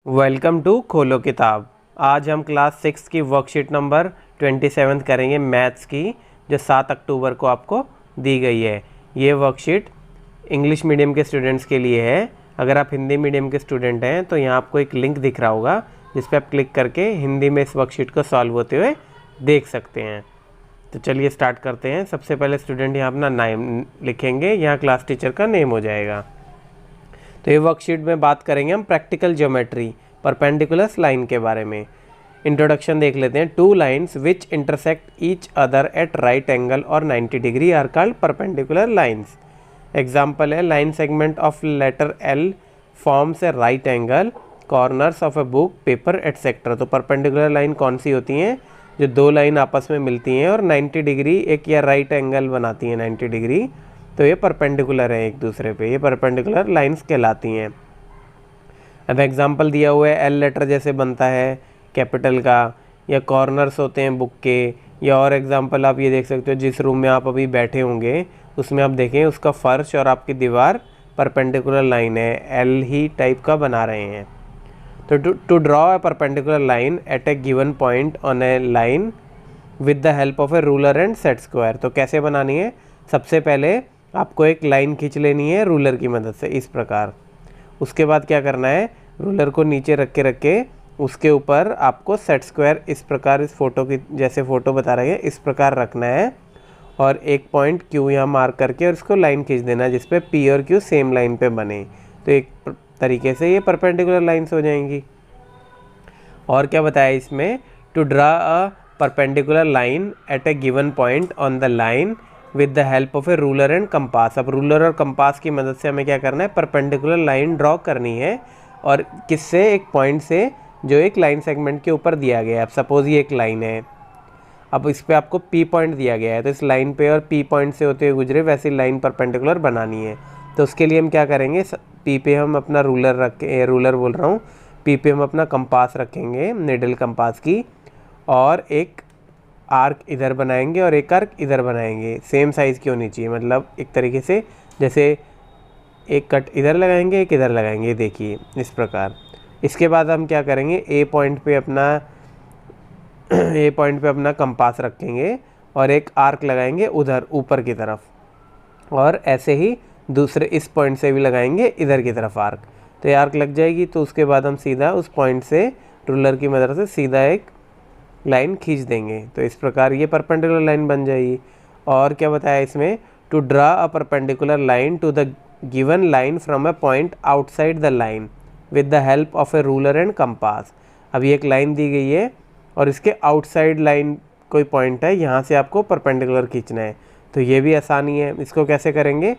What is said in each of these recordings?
Welcome to खोलो किताब। आज हम क्लास 6 की वर्कशीट नंबर 27 करेंगे मैथ्स की, जो 7 अक्टूबर को आपको दी गई है। ये वर्कशीट इंग्लिश मीडियम के स्टूडेंट्स के लिए है। अगर आप हिंदी मीडियम के स्टूडेंट हैं तो यहाँ आपको एक लिंक दिख रहा होगा जिस पर आप क्लिक करके हिंदी में इस वर्कशीट को सॉल्व होते हुए देख सकते हैं। तो चलिए स्टार्ट करते हैं। सबसे पहले स्टूडेंट यहाँ अपना नाम लिखेंगे, यहाँ क्लास टीचर का नेम हो जाएगा। तो ये वर्कशीट में बात करेंगे हम प्रैक्टिकल ज्योमेट्री परपेंडिकुलर लाइन के बारे में। इंट्रोडक्शन देख लेते हैं। Two lines which intersect each other at right angle और 90 degree are called perpendicular lines. Example है line segment of letter L forms a right angle, corners of a book, paper etcetera. तो perpendicular line कौन सी होती हैं? जो दो line आपस में मिलती हैं और 90 डिग्री एक या राइट एंगल बनाती हैं 90 डिग्री, तो ये परपेंडिकुलर है एक दूसरे पे, ये परपेंडिकुलर लाइंस कहलाती हैं। अब एग्जांपल दिया हुआ है एल लेटर जैसे बनता है कैपिटल का, या कॉर्नर्स होते हैं बुक के, या और एग्जांपल आप ये देख सकते हो जिस रूम में आप अभी बैठे होंगे उसमें आप देखें उसका फर्श और आपकी दीवार परपेंडिकुलर लाइन है, एल ही टाइप का बना रहे हैं। तो to draw a perpendicular line at a given point on a line with the help of a ruler and set square. तो कैसे बनानी है? सबसे पहले आपको एक लाइन खींच लेनी है रूलर की मदद से इस प्रकार। उसके बाद क्या करना है, रूलर को नीचे रख के उसके ऊपर आपको सेट स्क्वायर इस प्रकार, इस फोटो की जैसे फ़ोटो बता रहे हैं इस प्रकार रखना है, और एक पॉइंट क्यू यहाँ मार्क करके और इसको लाइन खींच देना है जिसपे पी और क्यू सेम लाइन पे बने। तो एक तरीके से ये परपेंडिकुलर लाइन्स हो जाएंगी। और क्या बताया इसमें? To draw a perpendicular line at a given point on the line with the help of a ruler and compass. अब रूलर और कंपास की मदद से हमें क्या करना है? परपेंडिकुलर लाइन ड्रॉ करनी है। और किससे? एक पॉइंट से जो एक लाइन सेगमेंट के ऊपर दिया गया है। अब सपोज ये एक लाइन है, अब इस पे आपको पी पॉइंट दिया गया है, तो इस लाइन पे और पी पॉइंट से होते हुए गुजरे वैसी लाइन परपेंडिकुलर बनानी है। तो उसके लिए हम क्या करेंगे, पी पे हम अपना रूलर रूलर बोल रहा हूँ, पी पे हम अपना कंपास रखेंगे, निडल कंपास की, और एक आर्क इधर बनाएंगे और एक आर्क इधर बनाएंगे। सेम साइज़ की होनी चाहिए, मतलब एक तरीके से जैसे एक कट इधर लगाएंगे एक इधर लगाएंगे, देखिए इस प्रकार। इसके बाद हम क्या करेंगे, ए पॉइंट पे अपना कंपास रखेंगे और एक आर्क लगाएंगे उधर ऊपर की तरफ, और ऐसे ही दूसरे इस पॉइंट से भी लगाएंगे इधर की तरफ आर्क। तो ये आर्क लग जाएगी। तो उसके बाद हम सीधा उस पॉइंट से रूलर की मदद से सीधा एक लाइन खींच देंगे। तो इस प्रकार ये परपेंडिकुलर लाइन बन जाएगी। और क्या बताया इसमें? To draw a perpendicular line to the given line from a point outside the line with the help of a ruler and compass. अभी एक लाइन दी गई है और इसके आउटसाइड लाइन कोई पॉइंट है, यहाँ से आपको परपेंडिकुलर खींचना है। तो ये भी आसानी है। इसको कैसे करेंगे?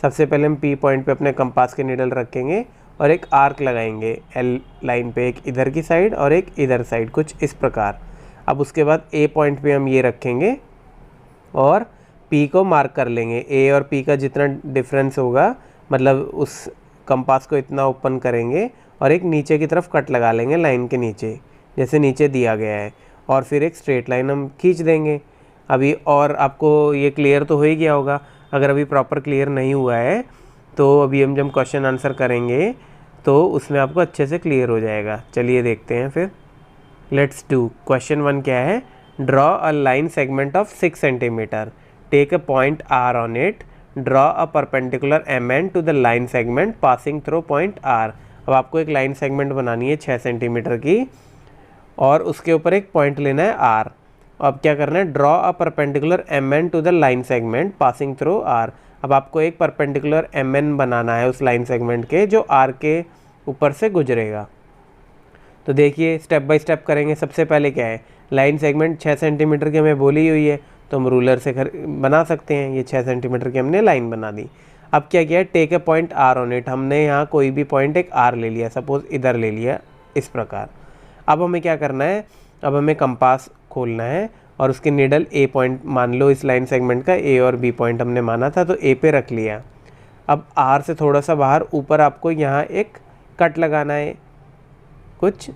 सबसे पहले हम पी पॉइंट पे अपने कंपास के निडल रखेंगे और एक आर्क लगाएंगे एल लाइन पे, एक इधर की साइड और एक इधर साइड, कुछ इस प्रकार। अब उसके बाद ए पॉइंट पे हम ये रखेंगे और पी को मार्क कर लेंगे। ए और पी का जितना डिफरेंस होगा, मतलब उस कंपास को इतना ओपन करेंगे और एक नीचे की तरफ कट लगा लेंगे लाइन के नीचे, जैसे नीचे दिया गया है, और फिर एक स्ट्रेट लाइन हम खींच देंगे। अभी और आपको ये क्लियर तो हो ही गया होगा। अगर अभी प्रॉपर क्लियर नहीं हुआ है तो अभी हम जब क्वेश्चन आंसर करेंगे तो उसमें आपको अच्छे से क्लियर हो जाएगा। चलिए देखते हैं फिर। Let's do. क्वेश्चन 1 क्या है? Draw a line segment of 6 centimetre, take a point R on it, draw a perpendicular M N to the line segment passing through point R. अब आपको एक लाइन सेगमेंट बनानी है 6 सेंटीमीटर की और उसके ऊपर एक पॉइंट लेना है आर। अब क्या करना है? Draw a perpendicular M N to the line segment passing through R. अब आपको एक परपेंडिकुलर एम एन बनाना है उस लाइन सेगमेंट के जो आर के ऊपर से गुजरेगा। तो देखिए स्टेप बाय स्टेप करेंगे। सबसे पहले क्या है, लाइन सेगमेंट 6 सेंटीमीटर की हमें बोली हुई है तो हम रूलर से बना सकते हैं। ये 6 सेंटीमीटर की हमने लाइन बना दी। अब क्या किया? Take a point R on it. हमने यहाँ कोई भी पॉइंट एक आर ले लिया, सपोज इधर ले लिया इस प्रकार। अब हमें क्या करना है? अब हमें कंपास खोलना है और उसके निडल ए पॉइंट मान लो, इस लाइन सेगमेंट का ए और बी पॉइंट हमने माना था तो ए पे रख लिया। अब आर से थोड़ा सा बाहर ऊपर आपको यहाँ एक कट लगाना है, कुछ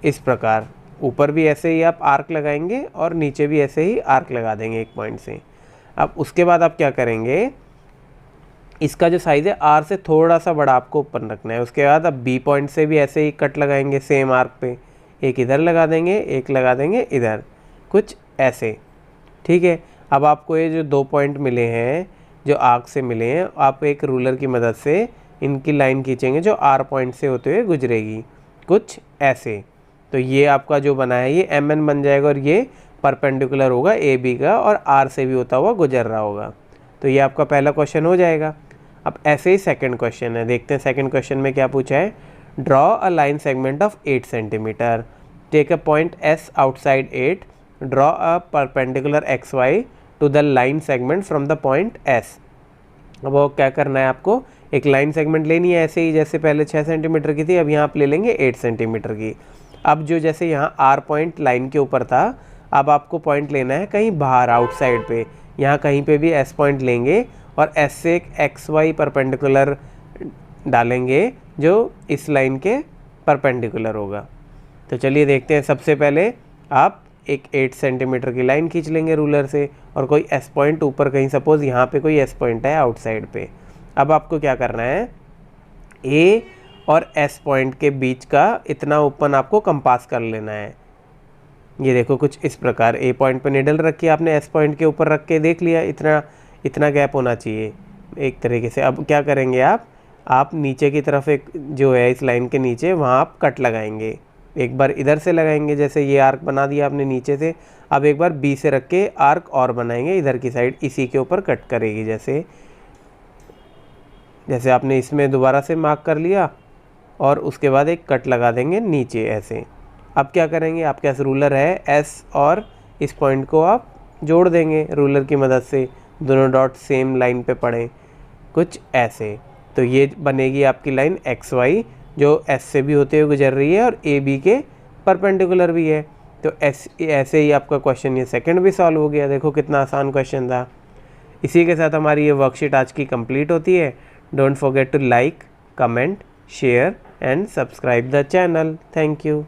इस प्रकार। ऊपर भी ऐसे ही आप आर्क लगाएंगे और नीचे भी ऐसे ही आर्क लगा देंगे एक पॉइंट से। अब उसके बाद आप क्या करेंगे? इसका जो साइज़ है आर से थोड़ा सा बड़ा आपको ऊपर रखना है। उसके बाद अब बी पॉइंट से भी ऐसे ही कट लगाएंगे सेम आर्क पे, एक इधर लगा देंगे, एक लगा देंगे इधर, कुछ ऐसे, ठीक है। अब आपको ये जो 2 पॉइंट मिले हैं जो आर्क से मिले हैं, आप एक रूलर की मदद से इनकी लाइन खींचेंगे जो आर पॉइंट से होते हुए गुजरेगी, कुछ ऐसे। तो ये आपका जो बना है ये एम एन बन जाएगा और ये परपेंडिकुलर होगा ए बी का और आर से भी होता हुआ गुजर रहा होगा। तो ये आपका पहला क्वेश्चन हो जाएगा। अब ऐसे ही सेकंड क्वेश्चन है, देखते हैं सेकंड क्वेश्चन में क्या पूछा है। Draw a line segment of 8 centimetre, take a point S outside 8, draw a perpendicular X Y to the line segment from the point S. अब वो क्या करना है आपको, एक लाइन सेगमेंट लेनी है ऐसे ही, जैसे पहले 6 सेंटीमीटर की थी, अब यहाँ आप ले लेंगे 8 सेंटीमीटर की। अब जो जैसे यहाँ आर पॉइंट लाइन के ऊपर था, अब आपको पॉइंट लेना है कहीं बाहर आउटसाइड पे, यहाँ कहीं पे भी एस पॉइंट लेंगे और एस से एक एक्स वाई परपेंडिकुलर डालेंगे जो इस लाइन के परपेंडिकुलर होगा। तो चलिए देखते हैं। सबसे पहले आप एक 8 सेंटीमीटर की लाइन खींच लेंगे रूलर से और कोई एस पॉइंट ऊपर कहीं, सपोज यहाँ पे कोई एस पॉइंट है आउटसाइड पे। अब आपको क्या करना है, ए और एस पॉइंट के बीच का इतना ओपन आपको कंपास कर लेना है। ये देखो कुछ इस प्रकार, ए पॉइंट पे निडल रखी है आपने, एस पॉइंट के ऊपर रख के देख लिया, इतना गैप होना चाहिए एक तरीके से। अब क्या करेंगे आप नीचे की तरफ एक जो है इस लाइन के नीचे, वहाँ आप कट लगाएंगे। एक बार इधर से लगाएंगे, जैसे ये आर्क बना दिया आपने नीचे से। अब एक बार बी से रख के आर्क और बनाएंगे इधर की साइड, इसी के ऊपर कट करेगी। जैसे आपने इसमें दोबारा से मार्क कर लिया और उसके बाद एक कट लगा देंगे नीचे ऐसे। अब क्या करेंगे, आपके पास रूलर है, एस और इस पॉइंट को आप जोड़ देंगे रूलर की मदद से, दोनों डॉट सेम लाइन पे पड़े, कुछ ऐसे। तो ये बनेगी आपकी लाइन एक्स वाई जो एस से भी होते हुए गुजर रही है और ए बी के परपेंडिकुलर भी है। तो ऐसे ही आपका क्वेश्चन ये सेकंड भी सॉल्व हो गया। देखो कितना आसान क्वेश्चन था। इसी के साथ हमारी ये वर्कशीट आज की कंप्लीट होती है। Don't forget to like, comment, share and subscribe the channel. Thank you.